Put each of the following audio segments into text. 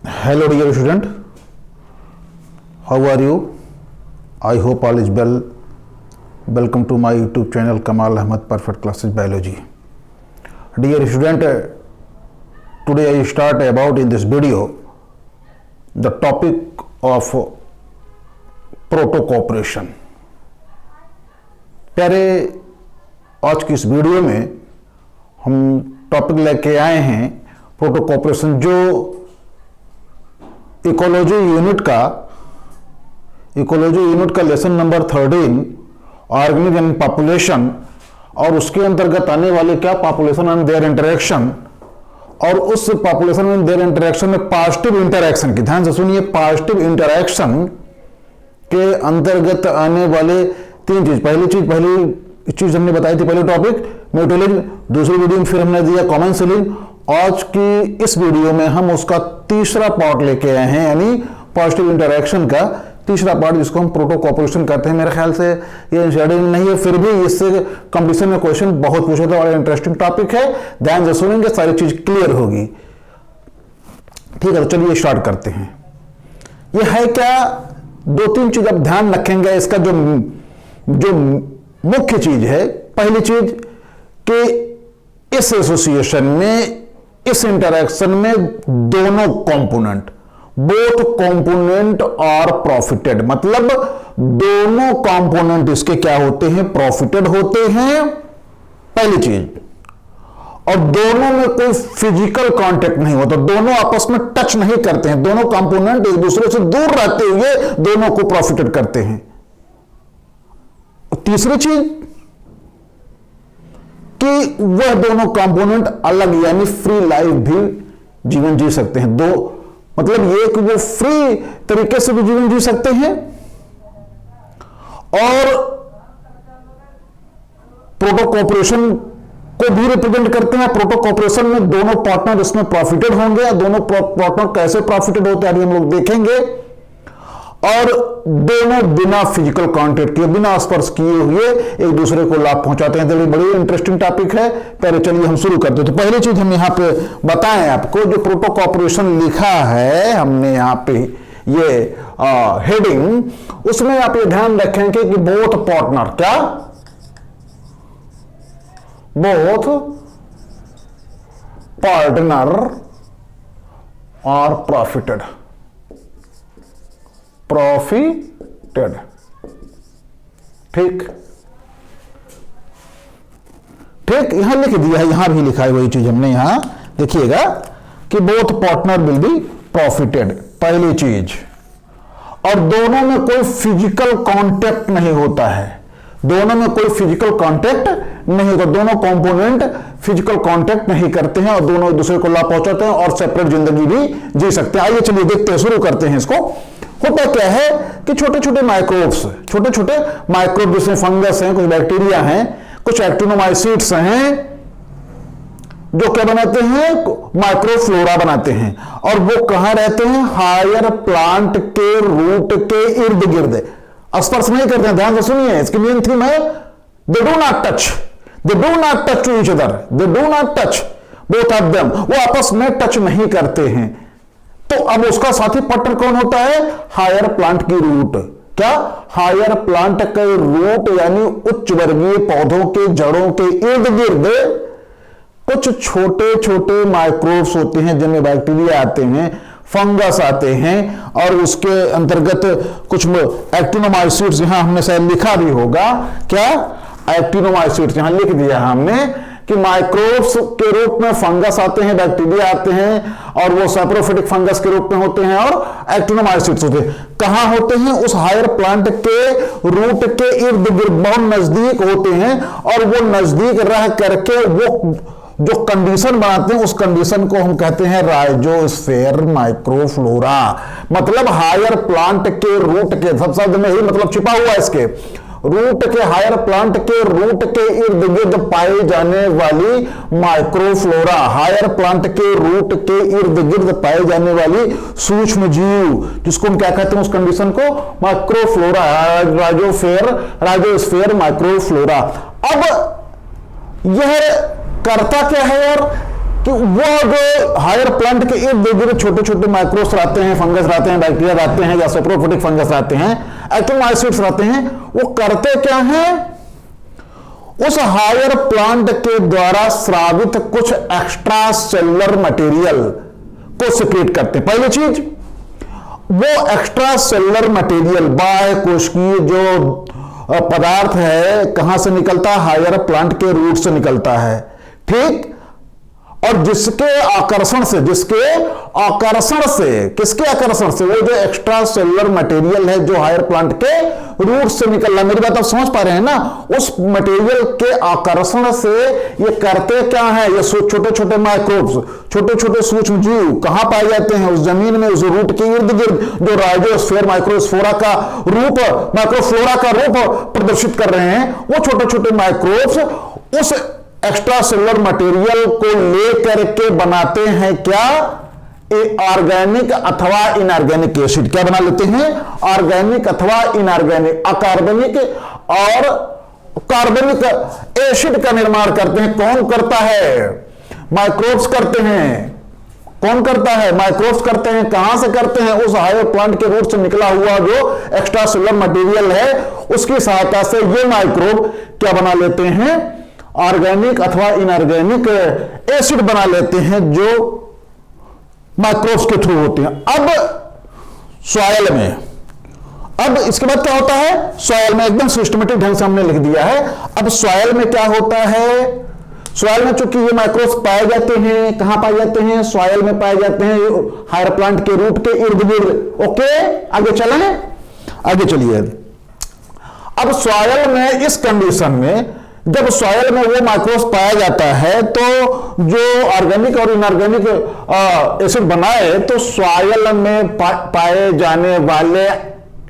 Hello dear student, how are you? I hope all is well. Welcome to my YouTube channel Kamal Ahmed Perfect Classes Biology. Dear student, today I start about in this video the topic of प्रोटोकॉपरेशन. प्यारे, आज की इस video में हम topic लेके आए हैं प्रोटोकॉपरेशन, जो इकोलॉजी यूनिट का lesson number 13 organism and population, और उसके अंतर्गत आने वाले क्या पॉपुलेशन एंड देयर इंटरेक्शन, और उस पॉपुलेशन एंड देयर इंटरेक्शन में पॉजिटिव इंटरेक्शन की, ध्यान से सुनिए, पॉजिटिव इंटरेक्शन के अंतर्गत आने वाले तीन चीज. पहली चीज हमने बताई थी, पहले टॉपिक म्यूटेलिन, दूसरी वीडियो में फिर हमने दिया कॉमेंसिलिन. आज की इस वीडियो में हम उसका तीसरा पार्ट लेके आए हैं, यानी पॉजिटिव इंटरेक्शन का तीसरा पार्ट, जिसको हम प्रोटोकॉपरेशन कहते हैं. मेरे ख्याल से ये इंस्टेंट नहीं है, फिर भी इससे कंपटीशन में क्वेश्चन बहुत पूछे थे और इंटरेस्टिंग टॉपिक है. ध्यान से सुनेंगे, सारी चीज क्लियर होगी. ठीक है, तो चलिए स्टार्ट करते हैं. ये है क्या, दो तीन चीज अब ध्यान रखेंगे. इसका जो मुख्य चीज है, पहली चीज कि इस एसोसिएशन में, इस इंटरेक्शन में दोनों component, both component are profited, मतलब दोनों कंपोनेंट इसके क्या होते हैं, प्रॉफिटेड होते हैं, पहली चीज. और दोनों में कोई फिजिकल कांटेक्ट नहीं होता, दोनों आपस में टच नहीं करते हैं, दोनों कंपोनेंट एक दूसरे से दूर रहते हुए दोनों को प्रॉफिटेड करते हैं. तीसरी चीज कि वह दोनों कंपोनेंट अलग, यानी फ्री लाइफ भी जीवन जी सकते हैं. दो मतलब ये कि वो फ्री तरीके से भी जीवन जी सकते हैं, और प्रोटोकॉपरेशन को भी रिप्रेजेंट करते हैं. प्रोटोकॉपरेशन में दोनों पार्टनर इसमें प्रॉफिटेड होंगे. दोनों पार्टनर कैसे प्रॉफिटेड होते हैं हम लोग देखेंगे. और दोनों बिना फिजिकल कांटेक्ट किए, बिना स्पर्श किए हुए एक दूसरे को लाभ पहुंचाते हैं. तो ये बड़ी इंटरेस्टिंग टॉपिक है. पहले चलिए हम शुरू करते हैं. तो पहली चीज हम यहां पे बताएं आपको, जो प्रोटोकॉपरेशन लिखा है हमने यहां पे ये हेडिंग, उसमें आप ये ध्यान रखेंगे कि बोथ पार्टनर, क्या बोथ पार्टनर आर प्रॉफिटेड, ठीक ठीक, यहां लिख दिया है, यहां भी लिखा है वही चीज हमने. यहां देखिएगा कि both partner will be profited, पहली चीज. और दोनों में कोई फिजिकल कांटेक्ट नहीं होता है, दोनों में कोई फिजिकल कांटेक्ट नहीं होता, दोनों कंपोनेंट फिजिकल कांटेक्ट नहीं करते हैं और दोनों एक दूसरे को लाभ पहुंचाते हैं और सेपरेट जिंदगी भी जी सकते हैं. आइए चलिए देखते हैं, शुरू करते हैं इसको. होता क्या है कि छोटे छोटे माइक्रोब जिसमें फंगस हैं, कुछ बैक्टीरिया हैं, कुछ एक्टिनोमाइसीट्स हैं, जो क्या बनाते हैं, माइक्रोफ्लोरा बनाते हैं. और वो कहां रहते हैं, हायर प्लांट के रूट के इर्द गिर्द, स्पर्श नहीं करते हैं. ध्यान से सुनिए, इसकी मेन थीम है they do not touch to each other, they do not touch both of them, वो आपस में टच नहीं करते हैं. तो अब उसका साथी पार्टनर कौन होता है, हायर प्लांट की रूट. क्या, हायर प्लांट के रूट, यानी उच्च वर्गीय पौधों के जड़ों के इर्द गिर्द कुछ छोटे छोटे माइक्रोब्स होते हैं, जिनमें बैक्टीरिया आते हैं, फंगस आते हैं, और उसके अंतर्गत कुछ एक्टिनोमाइसीट्स, यहां हमने शायद लिखा भी होगा, क्या, एक्टिनोमाइसीट्स यहां लिख दिया हमने कि माइक्रोब्स के रूप में फंगस आते हैं, बैक्टीरिया आते हैं, और वो सैप्रोफिटिक फंगस के रूप में होते हैं, और एक्टिनोमाइसीट्स होते हैं. कहां होते हैं, उस हायर प्लांट के रूट के इर्द गिर्द, बहुत नजदीक होते हैं, और वो नजदीक रह करके वो जो कंडीशन बनाते हैं, उस कंडीशन को हम कहते हैं राइजोस्फीयर माइक्रोफ्लोरा. मतलब हायर प्लांट के रूट के, सब शब्द में ही मतलब छिपा हुआ है इसके, रूट के, हायर प्लांट के रूट के इर्द गिर्द पाई जाने वाली माइक्रोफ्लोरा, हायर प्लांट के रूट के इर्द गिर्द पाई जाने वाली सूक्ष्म जीव, जिसको हम क्या कहते हैं, उस कंडीशन को माइक्रोफ्लोरा, राइजोस्फीयर माइक्रोफ्लोरा. अब यह करता क्या है यार, कि वो जो हायर प्लांट के इर्द गिर्द छोटे छोटे माइक्रोब्स रहते हैं, फंगस रहते हैं, बैक्टीरिया रहते हैं या सेप्रोफिटिक फंगस रहते हैं, एक्टिनोमाइसीट्स रहते हैं, वो करते क्या हैं, उस हायर प्लांट के द्वारा स्रावित कुछ एक्स्ट्रा सेलुलर मटेरियल को सिक्रेट करते हैं। पहली चीज, वो एक्स्ट्रा सेलुलर मटेरियल बाह्य कोशिकीय जो पदार्थ है कहां से निकलता है, हायर प्लांट के रूट से निकलता है, ठीक। और जिसके आकर्षण से किसके आकर्षण से, वो जो एक्स्ट्रा सेलुलर मटेरियल है जो हायर प्लांट के रूट से निकल रहा है, मेरी बात आप समझ पा रहे हैं ना, उस मटेरियल के आकर्षण से ये करते क्या है, ये छोटे छोटे माइक्रोब्स, छोटे छोटे सूक्ष्म जीव कहां पाए जाते हैं, उस जमीन में, उस रूट के इर्द गिर्द जो राइजोस्फीयर माइक्रोस्फोरा का रूप, माइक्रोफ्लोरा का रूप प्रदर्शित कर रहे हैं, वो छोटे छोटे माइक्रोब्स उस एक्स्ट्रा सेलुलर मटेरियल को लेकर के बनाते हैं क्या, ऑर्गेनिक अथवा इनऑर्गेनिक एसिड। क्या बना लेते हैं, ऑर्गेनिक अथवा इनऑर्गेनिक, अकार्बनिक और कार्बनिक एसिड का निर्माण करते हैं। कौन करता है, माइक्रोब्स करते हैं। कौन करता है, माइक्रोब्स करते हैं। कहां से करते हैं, उस हायर प्लांट के रूट से निकला हुआ जो एक्स्ट्रा सेलुलर मटेरियल है उसकी सहायता से ये माइक्रोब क्या बना लेते हैं, ऑर्गेनिक अथवा इनऑर्गेनिक एसिड बना लेते हैं जो माइक्रोब्स के थ्रू होते हैं। अब सॉइल में, अब इसके बाद क्या होता है, सॉइल में एकदम सिस्टमेटिक ढंग से हमने लिख दिया है। अब सॉइल में क्या होता है, सॉइल में चूंकि ये माइक्रोब्स पाए जाते हैं, कहां पाए जाते हैं, सॉइल में पाए जाते हैं, हायर प्लांट के रूट के इर्द गिर्द। ओके, आगे चलें, आगे चलिए। अब सॉइल में इस कंडीशन में, जब सॉइल में वो माइक्रोब्स पाया जाता है तो जो ऑर्गेनिक और इनऑर्गेनिक एसिड बनाए तो सॉइल में पाए जाने वाले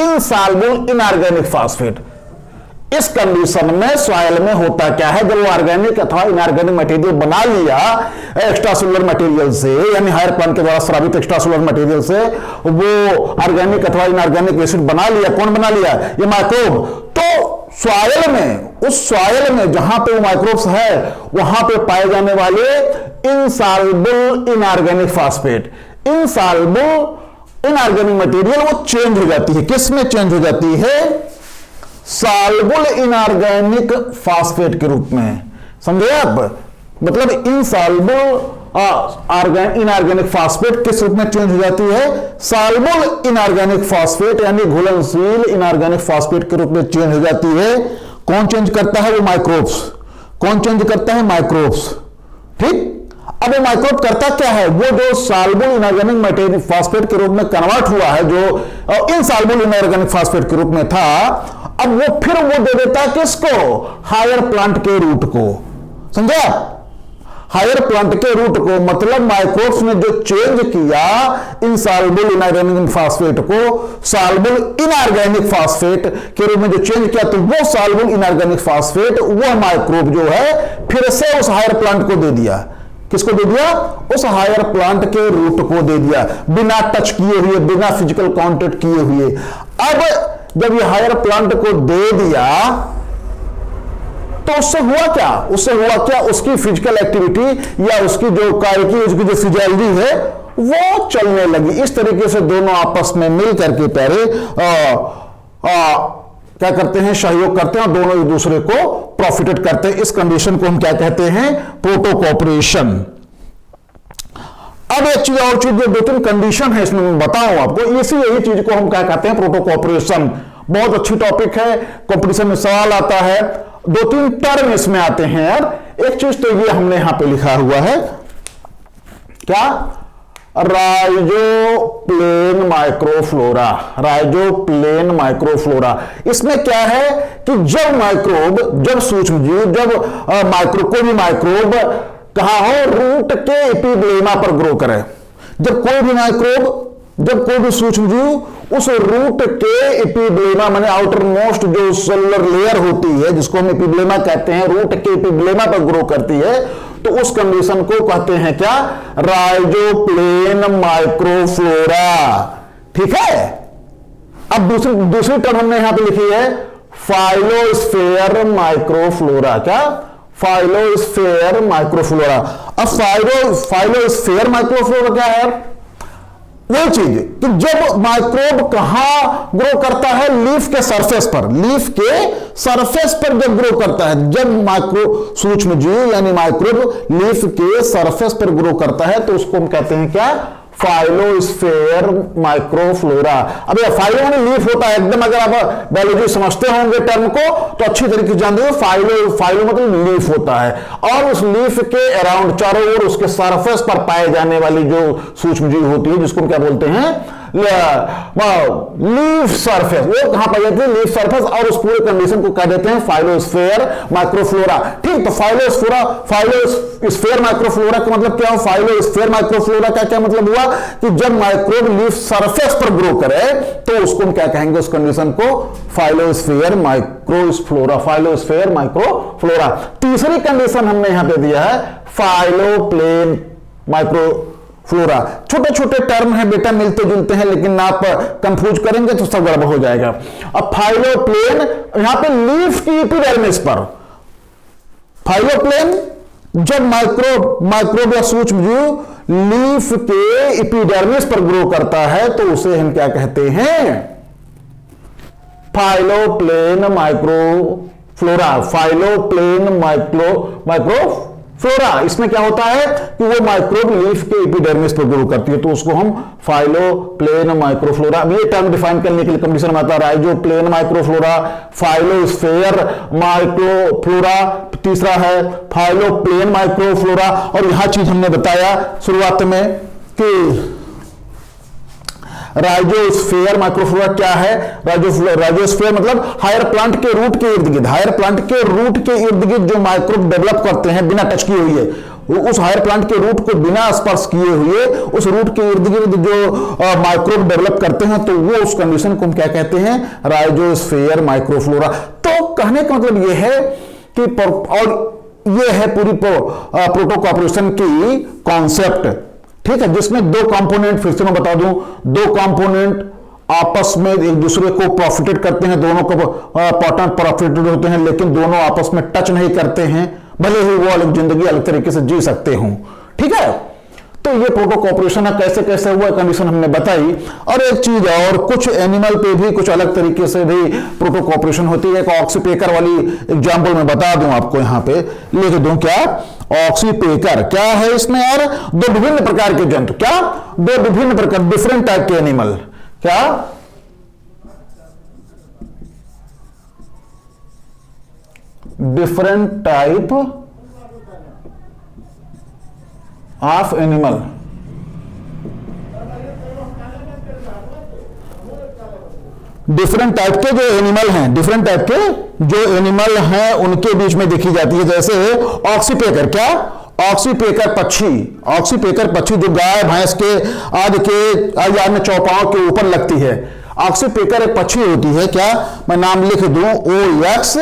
इनसॉल्युबल इनऑर्गेनिक फास्फेट, इस कंडीशन में सॉइल में होता क्या है, जब वो ऑर्गेनिक अथवा इनऑर्गेनिक मटेरियल बना लिया एक्स्ट्रा सेलुलर मटेरियल से, यानी हायर प्लांट के द्वारा स्रावित एक्स्ट्रा सेलुलर मटेरियल से वो ऑर्गेनिक अथवा इनऑर्गेनिक एसिड बना लिया। कौन बना लिया, ये माइक्रोब। तो सॉइल में, उस सॉइल में जहां पे वो माइक्रोब्स है वहां पे पाए जाने वाले insoluble inorganic phosphate, insoluble inorganic material वो चेंज हो जाती है। किस में चेंज हो जाती है, सॉल्युबल इनऑर्गेनिक फास्फेट के रूप में। समझे आप, मतलब इनसॉल्युबल इनऑर्गेनिक फास्फेट किस रूप में चेंज हो जाती है, सॉल्युबल इनऑर्गेनिक फास्फेट यानी घुलनशील इनऑर्गेनिक फास्फेट के रूप में चेंज हो जाती है। कौन चेंज करता है, वो माइक्रोब्स। कौन चेंज करता है, माइक्रोब्स, ठीक। अब वो माइक्रोब करता क्या है, वो जो सॉल्युबल इनऑर्गेनिक मटेरियल फास्फेट के रूप में कन्वर्ट हुआ है, जो इनसॉल्युबल इनऑर्गेनिक फास्फेट के रूप में था, अब वो फिर वो दे देता है किसको, हायर प्लांट के रूट को। समझा, हायर प्लांट के रूट को, मतलब माइक्रोब्स ने जो चेंज किया इनसॉल्युबल इनऑर्गेनिक फास्फेट को सॉल्युबल इनऑर्गेनिक फास्फेट के रूप में जो चेंज किया, तो वो सॉल्युबल इनऑर्गेनिक फास्फेट वो माइक्रोब जो है फिर से उस हायर प्लांट को दे दिया। किसको दे दिया, उस हायर प्लांट के रूट को दे दिया, बिना टच किए हुए, बिना फिजिकल कांटेक्ट किए हुए। अब जब ये हायर प्लांट को दे दिया तो उससे हुआ क्या, उसकी फिजिकल एक्टिविटी या उसकी जो कार्य की, उसकी जो फिजियोलॉजी है वो चलने लगी। इस तरीके से दोनों आपस में मिल करके पहले क्या करते हैं, सहयोग करते हैं और दोनों एक दूसरे को प्रॉफिटेड करते हैं। इस कंडीशन को हम क्या कहते हैं, प्रोटोकॉपरेशन। अब एक चीज और चीज, दो तीन कंडीशन है इसमें मैं बताऊं आपको, यही चीज को हम क्या कहते हैं, प्रोटोकॉपरेशन। बहुत अच्छी टॉपिक है, कंपटीशन में सवाल आता है, दो तीन टर्म इसमें आते हैं यार। एक चीज तो ये हमने यहां पे लिखा हुआ है, क्या, राइजोप्लेन माइक्रोफ्लोरा। राइजोप्लेन माइक्रोफ्लोरा, इसमें क्या है कि जब माइक्रोब, जब सूक्ष्मजीव, जब कोई भी माइक्रोब कहां हो, रूट के एपिब्लेमा पर ग्रो करे। जब कोई भी माइक्रोब, जब कोई भी सूक्ष्मजीव उस रूट के एपिब्लेमा माने आउटर मोस्ट जो सेलुलर लेयर होती है जिसको हम एपिब्लेमा कहते हैं, रूट के एपिब्लेमा पर ग्रो करती है, तो उस कंडीशन को कहते हैं क्या, राइजोप्लेन माइक्रोफ्लोरा। ठीक है। अब दूसरी टर्म हमने यहां पे लिखी है फाइलोस्फेयर माइक्रोफ्लोरा। क्या, फाइलोस्फेयर माइक्रोफ्लोरा। अब फाइलोस्फेयर माइक्रोफ्लोरा क्या है? वही चीज कि जब माइक्रोब कहां ग्रो करता है, लीफ के सरफेस पर, लीफ के सरफेस पर जब ग्रो करता है, जब माइक्रो सूक्ष्म जीव यानी माइक्रोब लीफ के सरफेस पर ग्रो करता है तो उसको हम कहते हैं क्या? फाइलोस्फेयर माइक्रोफ्लोरा। अब ये फाइलो में लीफ होता है एकदम, अगर आप बायोलॉजी समझते होंगे टर्म को तो अच्छी तरीके से जानते हो, फाइलो मतलब लीफ होता है, और उस लीफ के अराउंड चारों ओर उसके सरफेस पर पाए जाने वाली जो सूक्ष्म जीव होती है जिसको हम क्या बोलते हैं? लीफ सरफेस, वो कहां पाई जाती है? लीफ सरफेस, और उस पूरे कंडीशन को कह देते हैं फाइलोस्फेयर माइक्रोफ्लोरा। ठीक, तो फाइलोस्फेयर माइक्रोफ्लोरा का मतलब क्या हो? फाइलोस्फेयर माइक्रोफ्लोरा का क्या मतलब हुआ कि जब माइक्रोब लीफ सरफेस पर ग्रो करे तो उसको हम क्या कहेंगे? उस कंडीशन को फाइलोस्फेयर माइक्रोफ्लोरा, फाइलोस्फेयर माइक्रोफ्लोरा। तीसरी कंडीशन हमने यहां पे दिया है फाइलोप्लेन माइक्रोफ्लोरा। छोटे छोटे टर्म हैं बेटा, मिलते जुलते हैं, लेकिन आप कंफ्यूज करेंगे तो सब गड़बड़ हो जाएगा। अब फाइलोप्लेन, यहां पे लीफ की एपिडर्मिस पर, फाइलोप्लेन जब माइक्रोब या सूक्ष्म जीव लीफ के एपिडर्मिस पर ग्रो करता है तो उसे हम क्या कहते हैं? फाइलोप्लेन माइक्रोफ्लोरा, फाइलोप्लेन माइक्रोफ्लोरा। इसमें क्या होता है कि वो माइक्रोब लीफ के एपिडर्मिस पर ग्रो करती है तो उसको हम फाइलोप्लेन माइक्रोफ्लोरा। अब ये टर्म डिफाइन करने के लिए कंडीशन में आता है राइजोप्लेन माइक्रोफ्लोरा, फाइलोस्फेयर माइक्रोफ्लोरा, तीसरा है फाइलोप्लेन माइक्रोफ्लोरा। और यहां चीज हमने बताया शुरुआत में कि राइजोस्फेयर माइक्रोफ्लोरा क्या है? राइजोस्फेयर मतलब हायर प्लांट के रूट के इर्द गिर्द, हायर प्लांट के रूट के इर्द गिर्द जो माइक्रोब डेवलप करते हैं बिना टच किए हुए, उस हायर प्लांट के रूट को बिना स्पर्श किए हुए उस रूट के इर्द गिर्द जो माइक्रोब डेवलप करते हैं तो वो उस कंडीशन को हम क्या कहते हैं? Rhizosphere microflora. तो कहने का मतलब ये है कि और ये है पूरी प्रोटोकॉपरेशन की कॉन्सेप्ट, ठीक है, जिसमें दो कंपोनेंट, फिर से मैं बता दूं, दो कंपोनेंट आपस में एक दूसरे को प्रॉफिटेड करते हैं, दोनों को पार्टनर प्रॉफिटेड होते हैं, लेकिन दोनों आपस में टच नहीं करते हैं, भले ही वो अलग जिंदगी अलग तरीके से जी सकते हों। ठीक है, तो ये प्रोटो कॉपरेशन है, कैसे कैसे हुआ कंडीशन हमने बताई। और एक चीज और, कुछ एनिमल पे भी कुछ अलग तरीके से भी प्रोटो कॉपरेशन होती है। एक ऑक्सीपेकर वाली एग्जांपल मैं बता दूं आपको, यहां पे लिख दूं क्या? ऑक्सीपेकर क्या है इसमें यार? दो विभिन्न प्रकार के जंतु, क्या? दो विभिन्न प्रकार, डिफरेंट टाइप के एनिमल, क्या? Different type of animal, different type के जो एनिमल हैं, डिफरेंट टाइप के जो एनिमल हैं उनके बीच में देखी जाती है। जैसे ऑक्सीपेकर, क्या? ऑक्सीपेकर पक्षी, ऑक्सीपेकर पक्षी जो गाय भैंस के आदि के या में चौपाओं के ऊपर लगती है। ऑक्सीपेकर एक पक्षी होती है, क्या? मैं नाम लिख दूं, OX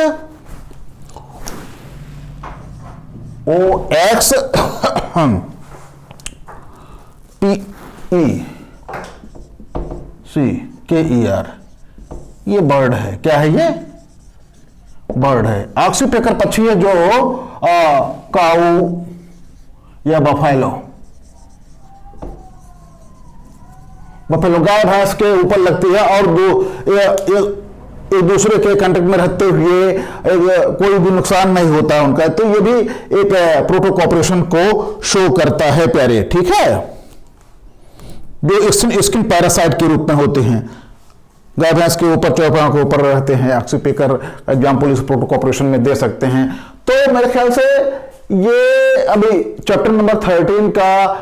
PECKER, ये बर्ड है। क्या है ये? बर्ड है। ऑक्सीपेकर पक्षी है जो काऊ या बफेलो गाय भैंस के ऊपर लगती है और एक दूसरे के कांटेक्ट में रहते हुए कोई भी नुकसान नहीं होता है उनका। तो ये भी एक प्रोटो कॉपरेशन को शो करता है प्यारे, ठीक है, जो स्किन पैरासाइट के रूप में होते हैं, गाय भैंस के ऊपर चौपाओं के ऊपर रहते हैं। ऑक्सीपेकर एग्जाम्पल इस प्रोटो कॉपरेशन में दे सकते हैं। तो मेरे ख्याल से ये अभी चैप्टर नंबर 13 का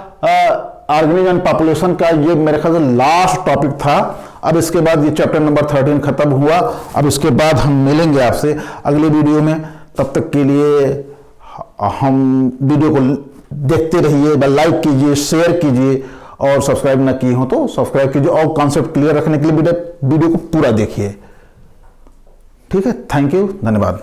ऑर्गेनिज्म एंड पॉपुलेशन का ये मेरे ख्याल से लास्ट टॉपिक था। अब इसके बाद ये चैप्टर नंबर 13 खत्म हुआ। अब इसके बाद हम मिलेंगे आपसे अगले वीडियो में। तब तक के लिए हम वीडियो को देखते रहिए, लाइक कीजिए, शेयर कीजिए और सब्सक्राइब ना किए हो तो सब्सक्राइब कीजिए और कॉन्सेप्ट क्लियर रखने के लिए वीडियो को पूरा देखिए। ठीक है, थैंक यू, धन्यवाद।